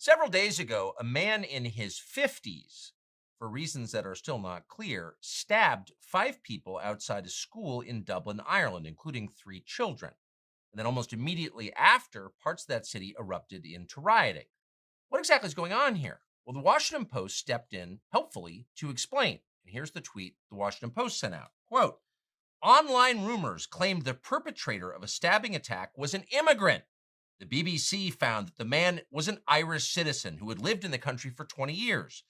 Several days ago, a man in his 50s, for reasons that are still not clear, stabbed 5 people outside a school in Dublin, Ireland, including 3 children. And then almost immediately after, parts of that city erupted into rioting. What exactly is going on here? Well, the Washington Post stepped in helpfully to explain. And here's the tweet the Washington Post sent out. Quote, online rumors claimed the perpetrator of a stabbing attack was an immigrant. The BBC found that the man was an Irish citizen who had lived in the country for 20 years.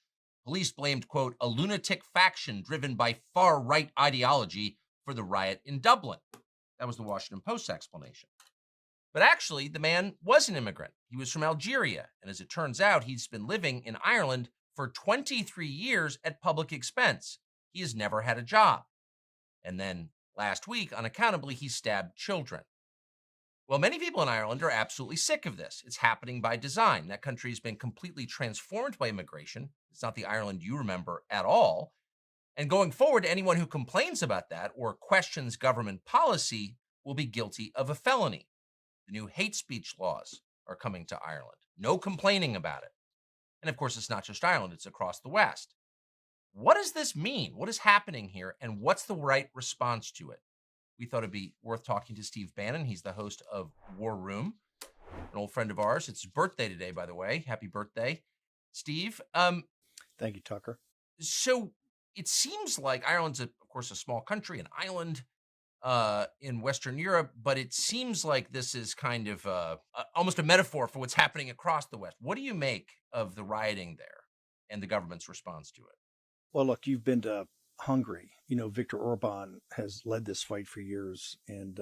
Police blamed, quote, a lunatic faction driven by far-right ideology for the riot in Dublin. That was the Washington Post's explanation. But actually, the man was an immigrant. He was from Algeria, and as it turns out, he's been living in Ireland for 23 years at public expense. He has never had a job. And then last week, unaccountably, he stabbed children. Well, many people in Ireland are absolutely sick of this. It's happening by design. That country has been completely transformed by immigration. It's not the Ireland you remember at all. And going forward, anyone who complains about that or questions government policy will be guilty of a felony. The new hate speech laws are coming to Ireland. No complaining about it. And of course, it's not just Ireland, it's across the West. What does this mean? What is happening here? And what's the right response to it? We thought it'd be worth talking to Steve Bannon. He's the host of War Room, an old friend of ours. It's his birthday today, by the way. Happy birthday, Steve. Thank you, Tucker. So it seems like Ireland's, of course, a small country, an island in Western Europe, but it seems like this is kind of almost a metaphor for what's happening across the West. What do you make of the rioting there and the government's response to it? Well, look, you've been to Hungary. You know, Viktor Orban has led this fight for years and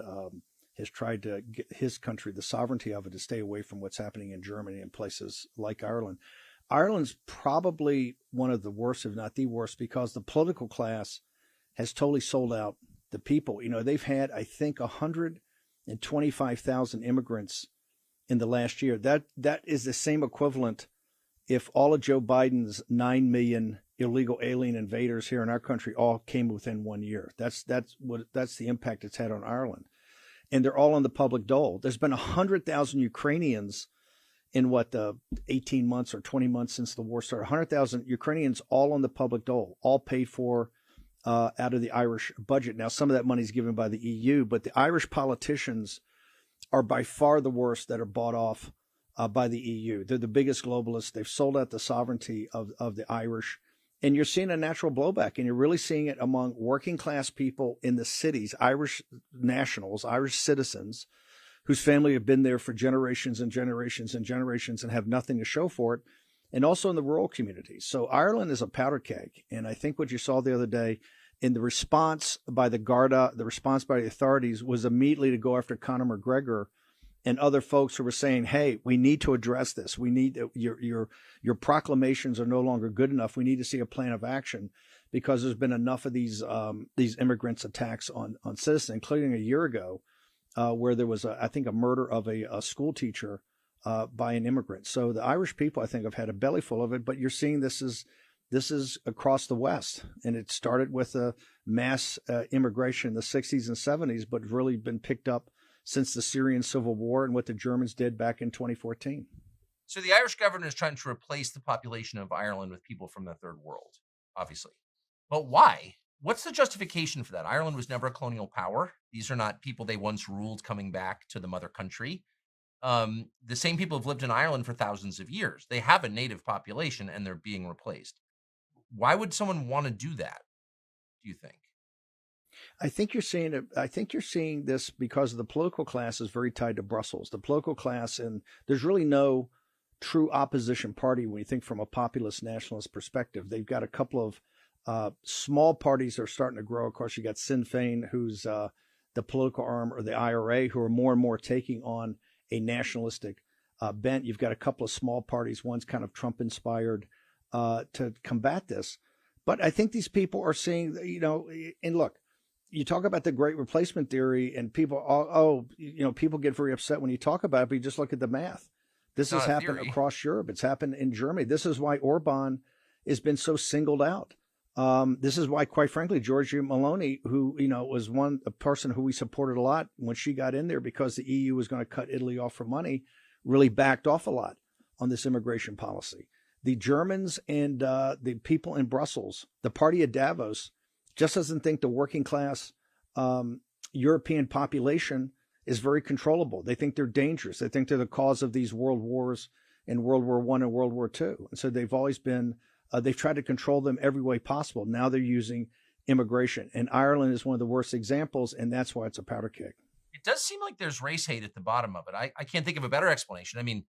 has tried to get his country, the sovereignty of it, to stay away from what's happening in Germany and places like Ireland. Ireland's probably one of the worst, if not the worst, because the political class has totally sold out the people. You know, they've had, I think, 125,000 immigrants in the last year. That is the same equivalent if all of Joe Biden's 9 million illegal alien invaders here in our country all came within 1 year. That's the impact it's had on Ireland. And they're all on the public dole. There's been 100,000 Ukrainians in the 18 months or 20 months since the war started. 100,000 Ukrainians all on the public dole, all paid for out of the Irish budget. Now, some of that money is given by the EU, but the Irish politicians are by far the worst that are bought off by the EU. They're the biggest globalists. They've sold out the sovereignty of the Irish. And you're seeing a natural blowback, and you're really seeing it among working class people in the cities, Irish nationals, Irish citizens, whose family have been there for generations and generations and generations and have nothing to show for it, and also in the rural communities. So Ireland is a powder keg. And I think what you saw the other day in the response by the Garda, the response by the authorities was immediately to go after Conor McGregor and other folks who were saying, hey, we need to address this. We need your proclamations are no longer good enough. We need to see a plan of action because there's been enough of these immigrants attacks on citizens, including a year ago where there was, I think, a murder of a school teacher by an immigrant. So the Irish people, I think, have had a belly full of it. But you're seeing this is across the West. And it started with a mass immigration in the 60s and 70s, but really been picked up since the Syrian civil war and what the Germans did back in 2014. So the Irish government is trying to replace the population of Ireland with people from the third world, obviously. But why? What's the justification for that? Ireland was never a colonial power. These are not people they once ruled coming back to the mother country. The same people have lived in Ireland for thousands of years. They have a native population and they're being replaced. Why would someone want to do that, do you think? I think you're seeing it. I think you're seeing this because the political class is very tied to Brussels. The political class, and there's really no true opposition party when you think from a populist nationalist perspective. They've got a couple of small parties that are starting to grow. Of course, you got Sinn Féin, who's the political arm, or the IRA, who are more and more taking on a nationalistic bent. You've got a couple of small parties. One's kind of Trump-inspired to combat this. But I think these people are seeing, and look, you talk about the great replacement theory and people, people get very upset when you talk about it, but you just look at the math. This has happened across Europe. It's happened in Germany. This is why Orban has been so singled out. This is why, quite frankly, Giorgia Meloni, who, was a person who we supported a lot when she got in there because the EU was going to cut Italy off for money, really backed off a lot on this immigration policy. The Germans and the people in Brussels, the party of Davos, just doesn't think the working class European population is very controllable. They think they're dangerous. They think they're the cause of these world wars in World War I and World War II. And so they've always been, they've tried to control them every way possible. Now they're using immigration. And Ireland is one of the worst examples, and that's why it's a powder keg. It does seem like there's race hate at the bottom of it. I can't think of a better explanation. I mean,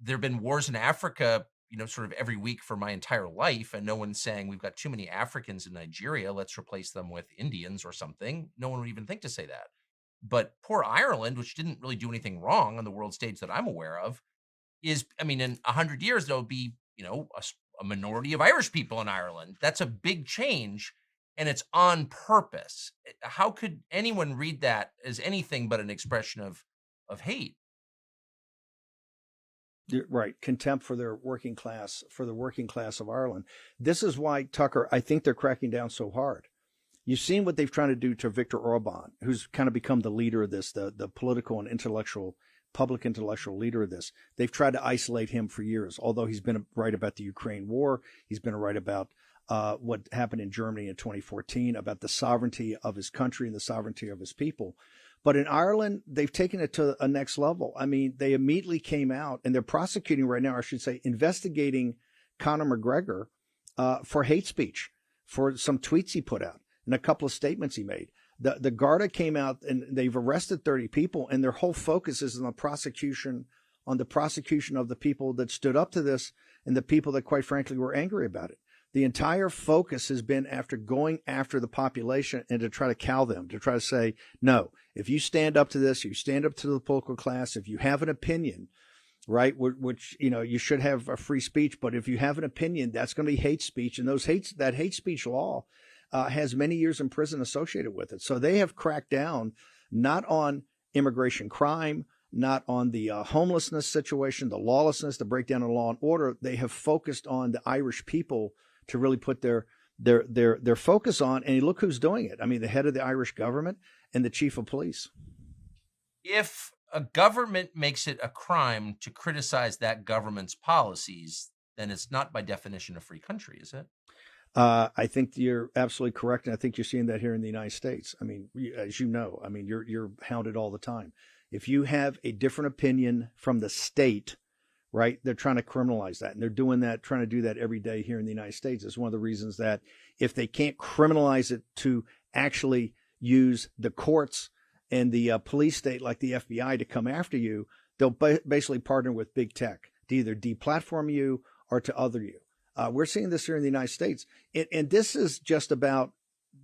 there have been wars in Africa, sort of every week for my entire life, and no one's saying we've got too many Africans in Nigeria, let's replace them with Indians or something. No one would even think to say that. But poor Ireland, which didn't really do anything wrong on the world stage that I'm aware of, is, in 100 years, there'll be, a minority of Irish people in Ireland. That's a big change, and it's on purpose. How could anyone read that as anything but an expression of hate? Right. Contempt for their working class, for the working class of Ireland. This is why, Tucker, I think they're cracking down so hard. You've seen what they've tried to do to Viktor Orban, who's kind of become the leader of this, the political and public intellectual leader of this. They've tried to isolate him for years, although he's been right about the Ukraine war. He's been right about what happened in Germany in 2014, about the sovereignty of his country and the sovereignty of his people. But in Ireland, they've taken it to a next level. They immediately came out, and they're prosecuting right now, I should say, investigating Conor McGregor for hate speech, for some tweets he put out and a couple of statements he made. The Garda came out and they've arrested 30 people, and their whole focus is on the prosecution of the people that stood up to this and the people that, quite frankly, were angry about it. The entire focus has been going after the population and to try to cow them, to try to say, no, if you stand up to this, you stand up to the political class, if you have an opinion, right, which, you should have a free speech, but if you have an opinion, that's going to be hate speech. And that hate speech law has many years in prison associated with it. So they have cracked down not on immigration crime, not on the homelessness situation, the lawlessness, the breakdown of law and order. They have focused on the Irish people to really put their focus on. And look who's doing it. The head of the Irish government and the chief of police. If a government makes it a crime to criticize that government's policies, then it's not by definition a free country, is it? I think you're absolutely correct. And I think you're seeing that here in the United States. As you know, you're hounded all the time. If you have a different opinion from the state, right, they're trying to criminalize that. And they're trying to do that every day here in the United States. It's one of the reasons that if they can't criminalize it to actually use the courts and the police state like the FBI to come after you, they'll basically partner with big tech to either deplatform you or to other you. We're seeing this here in the United States. And this is just about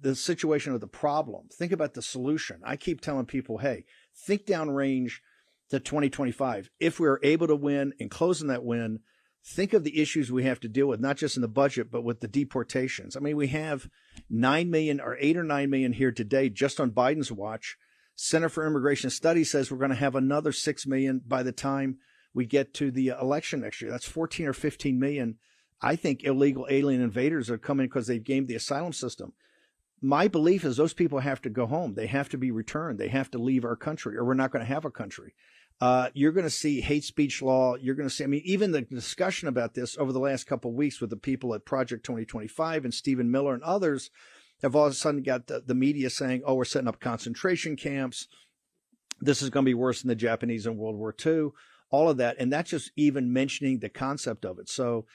the situation of the problem. Think about the solution. I keep telling people, hey, think downrange to 2025. If we're able to win and closing that win, think of the issues we have to deal with, not just in the budget, but with the deportations. We have 9 million or 8 or 9 million here today just on Biden's watch. Center for Immigration Studies says we're going to have another 6 million by the time we get to the election next year. That's 14 or 15 million. I think illegal alien invaders are coming because they've gamed the asylum system. My belief is those people have to go home. They have to be returned. They have to leave our country, or we're not going to have a country. You're going to see hate speech law. You're going to see, even the discussion about this over the last couple of weeks with the people at Project 2025 and Stephen Miller and others have all of a sudden got the media saying, oh, we're setting up concentration camps. This is going to be worse than the Japanese in World War II, all of that. And that's just even mentioning the concept of it. So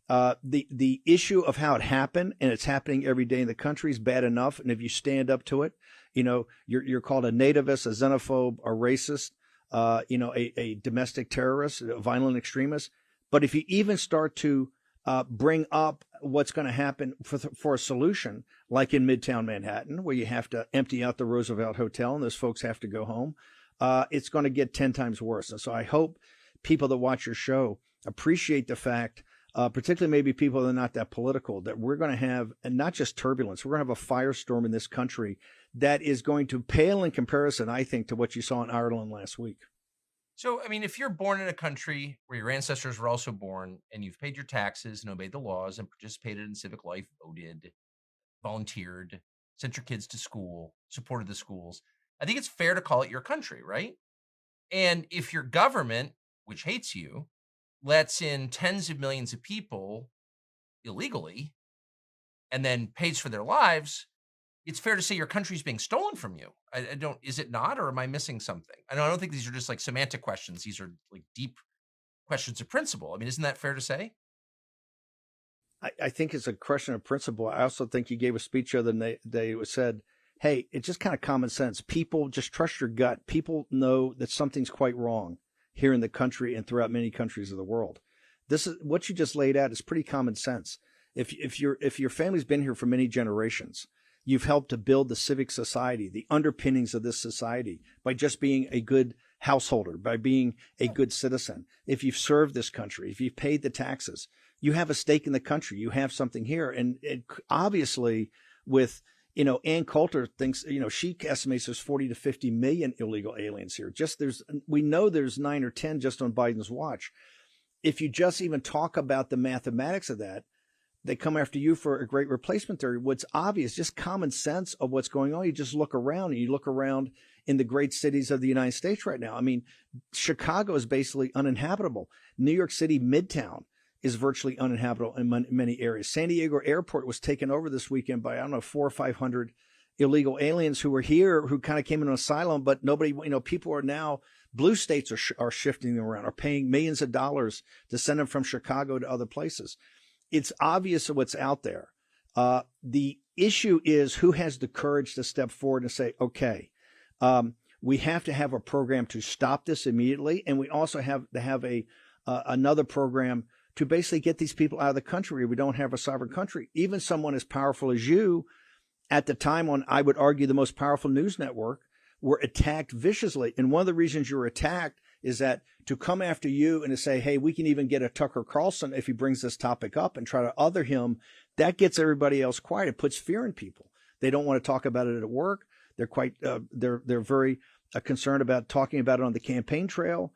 the issue of how it happened, and it's happening every day in the country, is bad enough. And if you stand up to it, you're called a nativist, a xenophobe, a racist, a domestic terrorist, a violent extremist. But if you even start to bring up what's going to happen for a solution, like in Midtown Manhattan, where you have to empty out the Roosevelt Hotel and those folks have to go home, it's going to get 10 times worse. And so I hope people that watch your show appreciate the fact, particularly maybe people that are not that political, that we're going to have, and not just turbulence, we're going to have a firestorm in this country that is going to pale in comparison, I think, to what you saw in Ireland last week. So, if you're born in a country where your ancestors were also born and you've paid your taxes and obeyed the laws and participated in civic life, voted, volunteered, sent your kids to school, supported the schools, I think it's fair to call it your country, right? And if your government, which hates you, lets in tens of millions of people illegally and then pays for their lives, it's fair to say your country's being stolen from you. I don't, is it not, or am I missing something? I don't think these are just like semantic questions. These are like deep questions of principle. I mean, isn't that fair to say? I think it's a question of principle. I also think you gave a speech the other day that said, hey, it's just kind of common sense. People just trust your gut. People know that something's quite wrong here in the country and throughout many countries of the world. This is what you just laid out is pretty common sense. If your family's been here for many generations, you've helped to build the civic society, the underpinnings of this society by just being a good householder, by being a good citizen. If you've served this country, if you've paid the taxes, you have a stake in the country. You have something here. And obviously with, Ann Coulter thinks, she estimates there's 40 to 50 million illegal aliens here. We know there's 9 or 10 just on Biden's watch. If you just even talk about the mathematics of that, they come after you for a great replacement theory. What's obvious, just common sense of what's going on. You just look around and you look around in the great cities of the United States right now. I mean, Chicago is basically uninhabitable. New York City, Midtown is virtually uninhabitable in many areas. San Diego Airport was taken over this weekend by, 400 or 500 illegal aliens who were here, who kind of came in on asylum, but nobody, people are now, blue states are shifting them around, are paying millions of dollars to send them from Chicago to other places. It's obvious what's out there. The issue is who has the courage to step forward and say, okay, we have to have a program to stop this immediately. And we also have to have another program to basically get these people out of the country. We don't have a sovereign country. Even someone as powerful as you, at the time on, I would argue, the most powerful news network, were attacked viciously. And one of the reasons you were attacked is that to come after you and to say, hey, we can even get a Tucker Carlson if he brings this topic up and try to other him, that gets everybody else quiet. It puts fear in people. They don't want to talk about it at work. They're very concerned about talking about it on the campaign trail,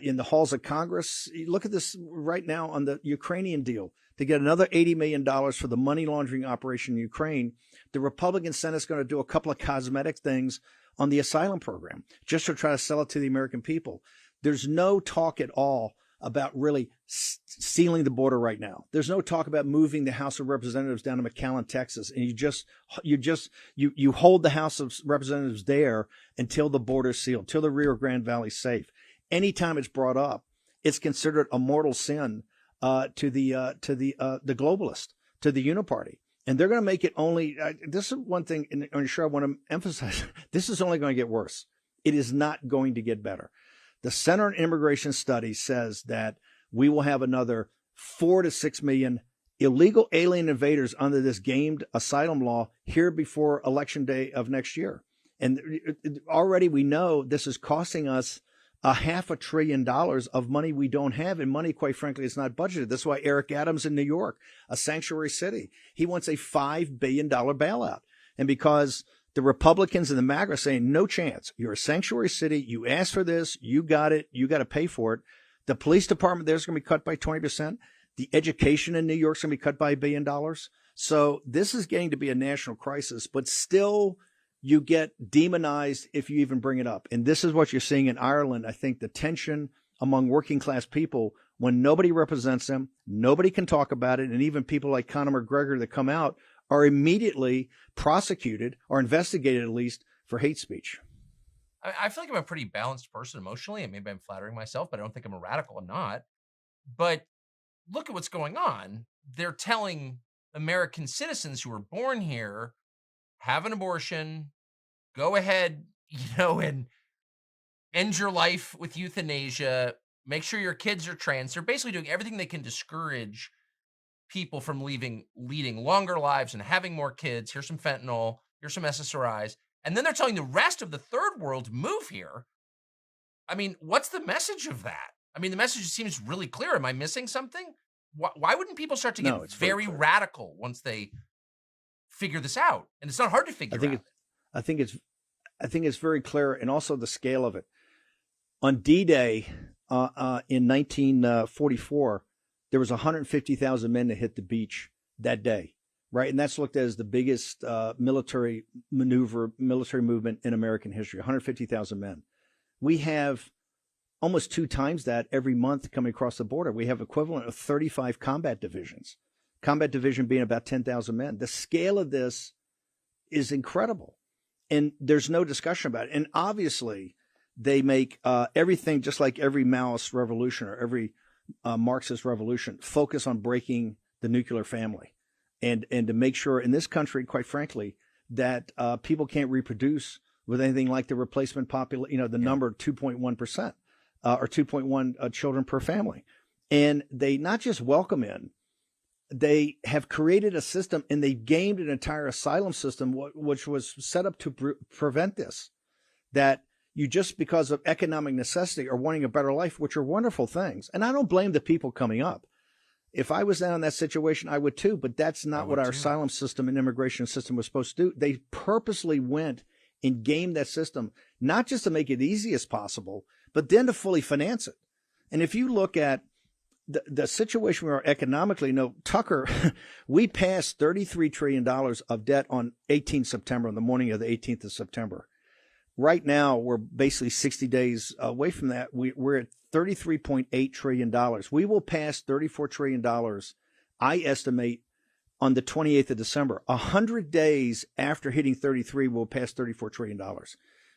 in the halls of Congress. Look at this right now on the Ukrainian deal to get another $80 million for the money laundering operation in Ukraine. The Republican Senate's going to do a couple of cosmetic things on the asylum program just to try to sell it to the American people. There's no talk at all about really sealing the border right now. There's no talk about moving the House of Representatives down to McAllen, Texas, and you hold the House of Representatives there until the border's sealed, till the Rio Grande Valley's safe. Anytime it's brought up, it's considered a mortal sin to the globalist, to the Uniparty. And they're going to make it only, this is one thing, and I'm sure I want to emphasize, this is only going to get worse. It is not going to get better. The Center on Immigration Studies says that we will have another 4 to 6 million illegal alien invaders under this gamed asylum law here before Election Day of next year. And already we know this is costing us $500 billion of money we don't have, and money, quite frankly, is not budgeted. That's why Eric Adams in New York, a sanctuary city, he wants a $5 billion bailout. And because the Republicans and the MAGA are saying, no chance, you're a sanctuary city, you asked for this, you got it, you got to pay for it. The police department there's going to be cut by 20%. The education in New York is going to be cut by $1 billion. So this is getting to be a national crisis, but still you get demonized if you even bring it up. And this is what you're seeing in Ireland. I think the tension among working class people, when nobody represents them, nobody can talk about it. And even people like Conor McGregor that come out are immediately prosecuted or investigated, at least, for hate speech. I feel like I'm a pretty balanced person emotionally, and maybe I'm flattering myself, but I don't think I'm a radical. I'm not. But look at what's going on. They're telling American citizens who are born here, have an abortion, go ahead, and end your life with euthanasia, make sure your kids are trans. They're basically doing everything they can discourage people from leading longer lives and having more kids. Here's some fentanyl, here's some SSRIs. And then they're telling the rest of the third world to move here. I mean, what's the message of that? I mean, the message seems really clear. Am I missing something? Why wouldn't people start to get very radical once they figure this out? And it's not hard to figure out. I think it's very clear, and also the scale of it. On D-Day in 1944, there was 150,000 men that hit the beach that day, right? And that's looked at as the biggest military movement in American history, 150,000 men. We have almost 2 times that every month coming across the border. We have equivalent of 35 combat divisions. Combat division being about 10,000 men. The scale of this is incredible, and there's no discussion about it. And obviously, they make everything, just like every Maoist revolution or every Marxist revolution, focus on breaking the nuclear family, and to make sure in this country, quite frankly, that people can't reproduce with anything like the replacement population, the number 2.1%. Or 2.1 children per family. And they not just welcome in, they have created a system, and they gamed an entire asylum system, which was set up to prevent this, that you just because of economic necessity are wanting a better life, which are wonderful things. And I don't blame the people coming up. If I was down in that situation, I would too, but that's not what our asylum system and immigration system was supposed to do. They purposely went and gamed that system, not just to make it easy as possible, but then to fully finance it. And if you look at the situation we are economically, Tucker, we passed $33 trillion of debt on 18 September, on the morning of the 18th of September. Right now, we're basically 60 days away from that. We're at $33.8 trillion. We will pass $34 trillion, I estimate, on the 28th of December. 100 days after hitting 33, we'll pass $34 trillion.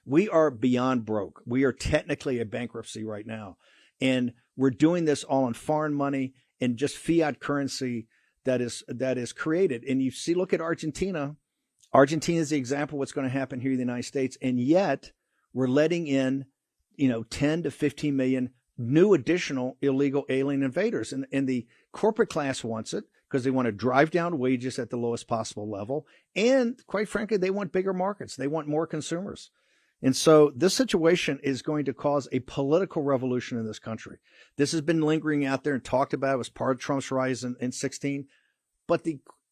We are beyond broke. We are technically a bankruptcy right now. And we're doing this all on foreign money and just fiat currency that is created. And you see, look at Argentina. Argentina is the example of what's going to happen here in the United States. And yet we're letting in, 10 to 15 million new additional illegal alien invaders. And the corporate class wants it because they want to drive down wages at the lowest possible level. And quite frankly, they want bigger markets. They want more consumers. And so this situation is going to cause a political revolution in this country. This has been lingering out there and talked about. It was part of Trump's rise in 16. But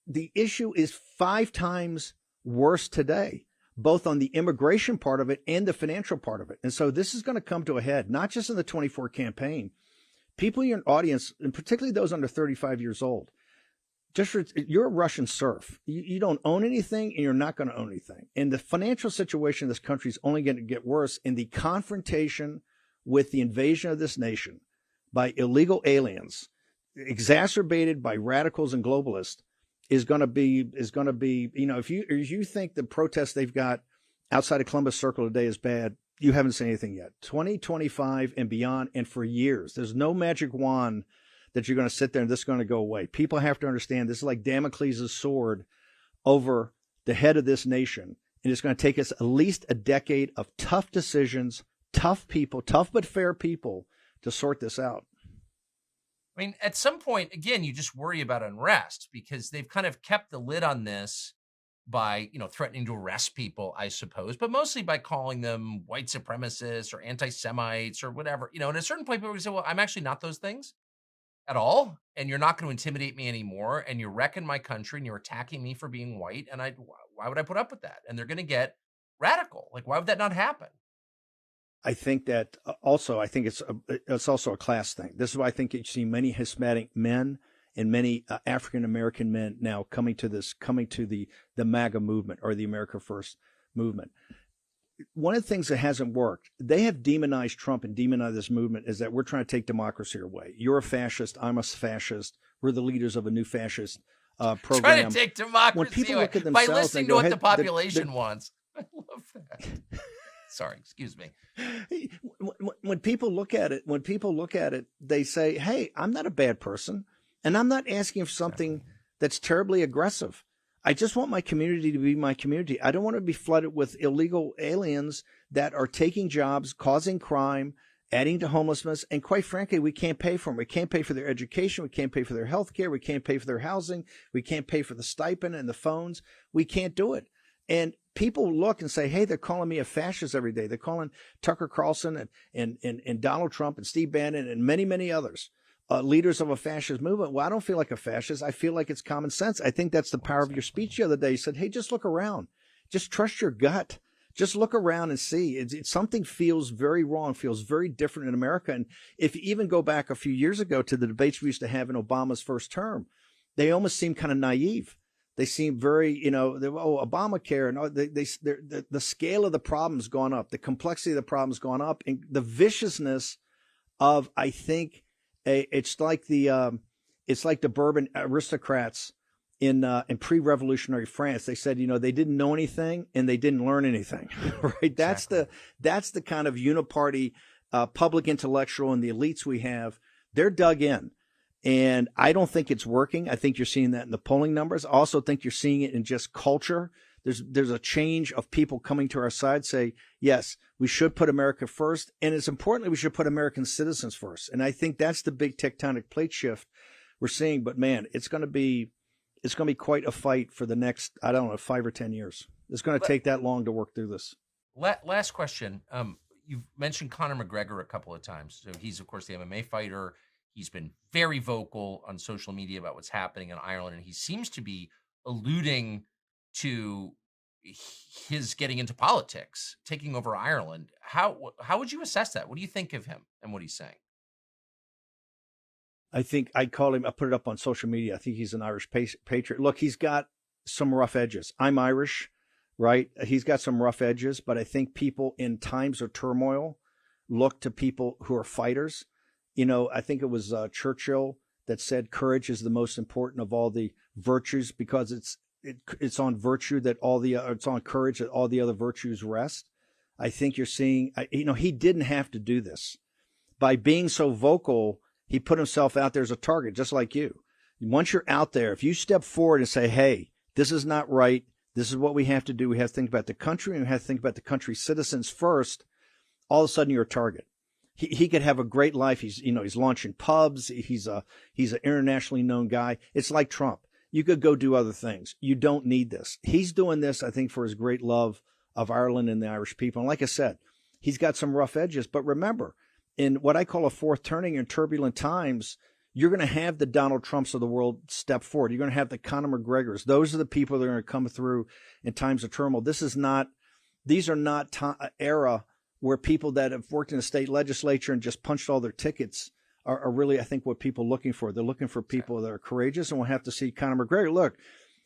the issue is 5 times worse today, both on the immigration part of it and the financial part of it. And so this is going to come to a head, not just in the 24 campaign. People in your audience, and particularly those under 35 years old, you're a Russian serf. You don't own anything, and you're not going to own anything. And the financial situation of this country is only going to get worse. And the confrontation with the invasion of this nation by illegal aliens, exacerbated by radicals and globalists, is going to be. If you think the protests they've got outside of Columbus Circle today is bad, you haven't seen anything yet. 2025 and beyond, and for years, there's no magic wand that you're going to sit there and this is going to go away. People have to understand this is like Damocles' sword over the head of this nation. And it's going to take us at least a decade of tough decisions, tough people, tough but fair people to sort this out. I mean, at some point, again, you just worry about unrest because they've kind of kept the lid on this by, threatening to arrest people, I suppose, but mostly by calling them white supremacists or anti-Semites or whatever. And at a certain point, people say, well, I'm actually not those things at all, and you're not going to intimidate me anymore, and you're wrecking my country, and you're attacking me for being white, and why would I put up with that? And they're going to get radical. Like, why would that not happen? I think that also, it's also a class thing. This is why I think you see many Hispanic men and many African American men now coming to the MAGA movement or the America First movement. One of the things that hasn't worked, they have demonized Trump and demonized this movement, is that we're trying to take democracy away. You're a fascist. I'm a fascist. We're the leaders of a new fascist program. Trying to take democracy away by listening to what the population wants. I love that. Sorry, excuse me. When people look at it, they say, hey, I'm not a bad person, and I'm not asking for something that's terribly aggressive. I just want my community to be my community. I don't want to be flooded with illegal aliens that are taking jobs, causing crime, adding to homelessness. And quite frankly, we can't pay for them. We can't pay for their education. We can't pay for their health care. We can't pay for their housing. We can't pay for the stipend and the phones. We can't do it. And people look and say, hey, they're calling me a fascist every day. They're calling Tucker Carlson and Donald Trump and Steve Bannon and many, many others leaders of a fascist movement. Well, I don't feel like a fascist. I feel like it's common sense. I think that's the power of your speech the other day. You said, hey, just look around. Just trust your gut. Just look around and see. Something feels very wrong, feels very different in America. And if you even go back a few years ago to the debates we used to have in Obama's first term, they almost seemed kind of naive. They seem very, Obamacare, and the scale of the problem's gone up. The complexity of the problem's gone up. And the viciousness of, I think, it's like the Bourbon aristocrats in pre-revolutionary France. They said, they didn't know anything and they didn't learn anything, right? Exactly. That's the kind of uniparty public intellectual and the elites we have. They're dug in. And I don't think it's working. I think you're seeing that in the polling numbers. I also think you're seeing it in just culture. There's a change of people coming to our side, say, yes, we should put America first. And it's importantly, we should put American citizens first. And I think that's the big tectonic plate shift we're seeing. But man, it's going to be quite a fight for the next, I don't know, 5 or 10 years. It's going to take that long to work through this. Last question. You've mentioned Conor McGregor a couple of times. So he's, of course, the MMA fighter. He's been very vocal on social media about what's happening in Ireland, and he seems to be alluding to his getting into politics, taking over Ireland. How would you assess that? What do you think of him and what he's saying? I think I put it up on social media. I think he's an Irish patriot. Look, he's got some rough edges. I'm Irish, right? He's got some rough edges, but I think people in times of turmoil look to people who are fighters. I think it was Churchill that said courage is the most important of all the virtues because it's on virtue that it's on courage that all the other virtues rest. I think you're seeing, he didn't have to do this. By being so vocal, he put himself out there as a target, just like you. Once you're out there, if you step forward and say, hey, this is not right, this is what we have to do, we have to think about the country, and we have to think about the country's citizens first, all of a sudden you're a target. He could have a great life. He's launching pubs. He's an internationally known guy. It's like Trump. You could go do other things. You don't need this. He's doing this, I think, for his great love of Ireland and the Irish people. And like I said, he's got some rough edges. But remember, in what I call a fourth turning in turbulent times, you're going to have the Donald Trumps of the world step forward. You're going to have the Conor McGregors. Those are the people that are going to come through in times of turmoil. These are not era where people that have worked in the state legislature and just punched all their tickets are really, I think, what people are looking for. They're looking for people that are courageous, and we'll have to see Conor McGregor. Look,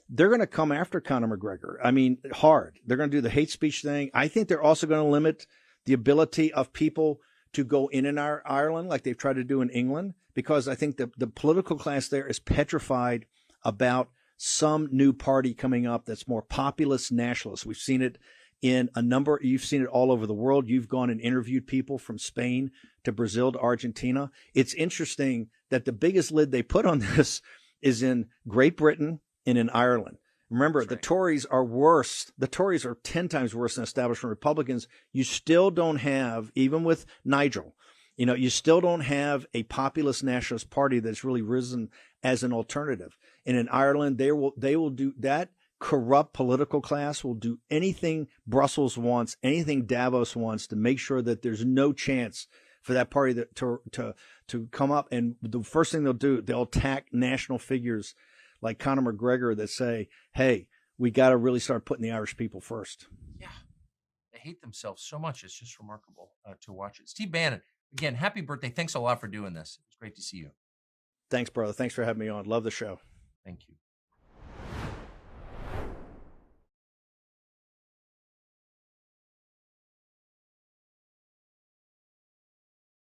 they're going to come after Conor McGregor. I mean, hard. They're going to do the hate speech thing. I think they're also going to limit the ability of people to go in Ireland like they've tried to do in England, because I think the political class there is petrified about some new party coming up that's more populist nationalist. We've seen it you've seen it all over the world. You've gone and interviewed people from Spain to Brazil to Argentina. It's interesting that the biggest lid they put on this is in Great Britain and in Ireland. Remember, the Tories are worse. The Tories are 10 times worse than establishment Republicans. You still don't have, even with Nigel, you still don't have a populist nationalist party that's really risen as an alternative. And in Ireland, they will do that. Corrupt political class will do anything Brussels wants, anything Davos wants to make sure that there's no chance for that party to come up. And the first thing they'll do, they'll attack national figures like Conor McGregor that say, hey, we got to really start putting the Irish people first. Yeah. They hate themselves so much. It's just remarkable to watch it. Steve Bannon, again, happy birthday. Thanks a lot for doing this. It's great to see you. Thanks, brother. Thanks for having me on. Love the show. Thank you.